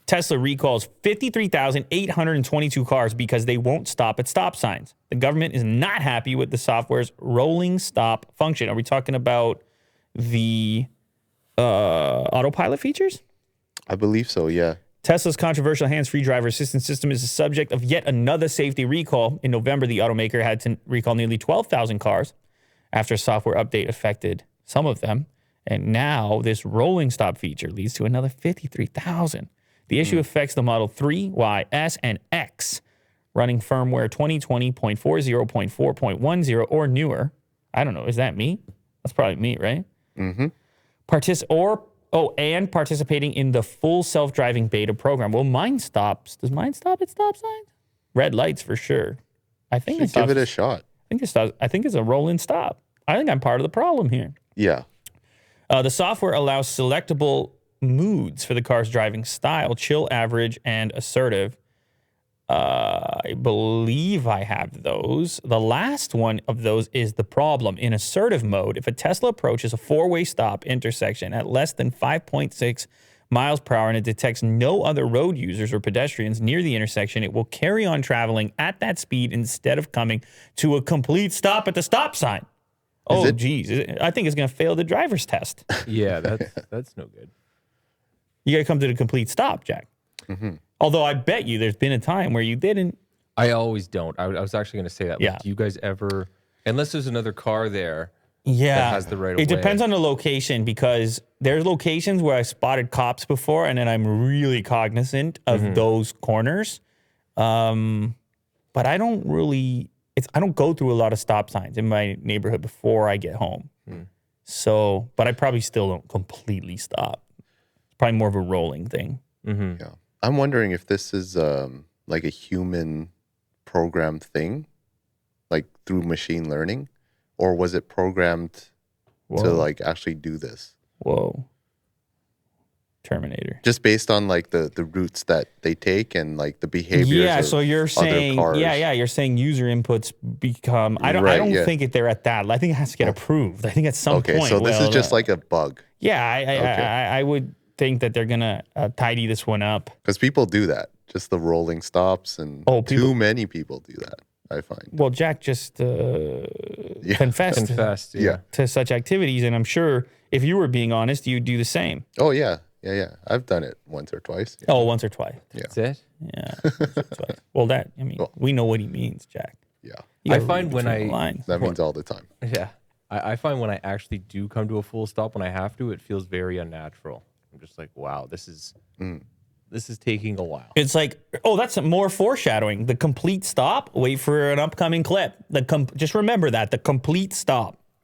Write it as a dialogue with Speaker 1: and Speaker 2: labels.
Speaker 1: Tesla recalls 53,822 cars because they won't stop at stop signs. The government is not happy with the software's rolling stop function. Are we talking about the autopilot features?
Speaker 2: I believe so, yeah.
Speaker 1: Tesla's controversial hands-free driver assistance system is the subject of yet another safety recall. In November, the automaker had to recall nearly 12,000 cars after a software update affected some of them. And now this rolling stop feature leads to another 53,000. The issue affects the Model 3, Y, S, and X running firmware 2020.40.4.10 or newer. I don't know. Is that me? That's probably me, right?
Speaker 2: Mm-hmm.
Speaker 1: And participating in the full self-driving beta program. Well, mine stops. Does mine stop at stop signs? Red lights for sure. I think it stops.
Speaker 2: Give it a shot.
Speaker 1: I think it's a roll-in stop. I think I'm part of the problem here.
Speaker 2: Yeah.
Speaker 1: The software allows selectable moods for the car's driving style: chill, average, and assertive. I believe I have those. The last one of those is the problem. In assertive mode, if a Tesla approaches a four-way stop intersection at less than 5.6 miles per hour and it detects no other road users or pedestrians near the intersection, it will carry on traveling at that speed instead of coming to a complete stop at the stop sign. Oh, geez. I think it's going to fail the driver's test.
Speaker 3: Yeah, that's no good.
Speaker 1: You got to come to the complete stop, Jack.
Speaker 2: Mm-hmm.
Speaker 1: Although I bet you there's been a time where you didn't.
Speaker 3: I always don't. I was actually going to say that.
Speaker 1: Yeah.
Speaker 3: Like, do you guys ever, unless there's another car there
Speaker 1: that
Speaker 3: has the right of way?
Speaker 1: It depends on the location, because there's locations where I spotted cops before and then I'm really cognizant of those corners. But I don't really, I don't go through a lot of stop signs in my neighborhood before I get home. So, but I probably still don't completely stop. It's probably more of a rolling thing.
Speaker 3: Mm-hmm.
Speaker 2: Yeah. I'm wondering if this is like a human programmed thing, like through machine learning, or was it programmed to like actually do this?
Speaker 1: Whoa. Terminator.
Speaker 2: Just based on like the routes that they take and like the behaviors.
Speaker 1: Yeah,
Speaker 2: of
Speaker 1: so you're saying,
Speaker 2: cars.
Speaker 1: you're saying user inputs become. I don't think they're at that. I think it has to get approved. I think at some point.
Speaker 2: Okay, so this is just like a bug.
Speaker 1: Yeah, I would think that they're gonna tidy this one up.
Speaker 2: Because people do that, just the rolling stops, and too many people do that, I find.
Speaker 1: Well, Jack just confessed to such activities, and I'm sure if you were being honest, you'd do the same.
Speaker 2: Oh, yeah. I've done it once or twice.
Speaker 1: Oh, once or twice.
Speaker 2: Yeah.
Speaker 3: That's it?
Speaker 1: Yeah. Once or twice. Well, we know what he means, Jack.
Speaker 2: Yeah.
Speaker 3: I find when
Speaker 2: that means all the time.
Speaker 3: Yeah. I find when I actually do come to a full stop when I have to, it feels very unnatural. I'm just like, wow, this is taking a while.
Speaker 1: It's like, that's more foreshadowing. The complete stop. Wait for an upcoming clip. Just remember that, the complete stop.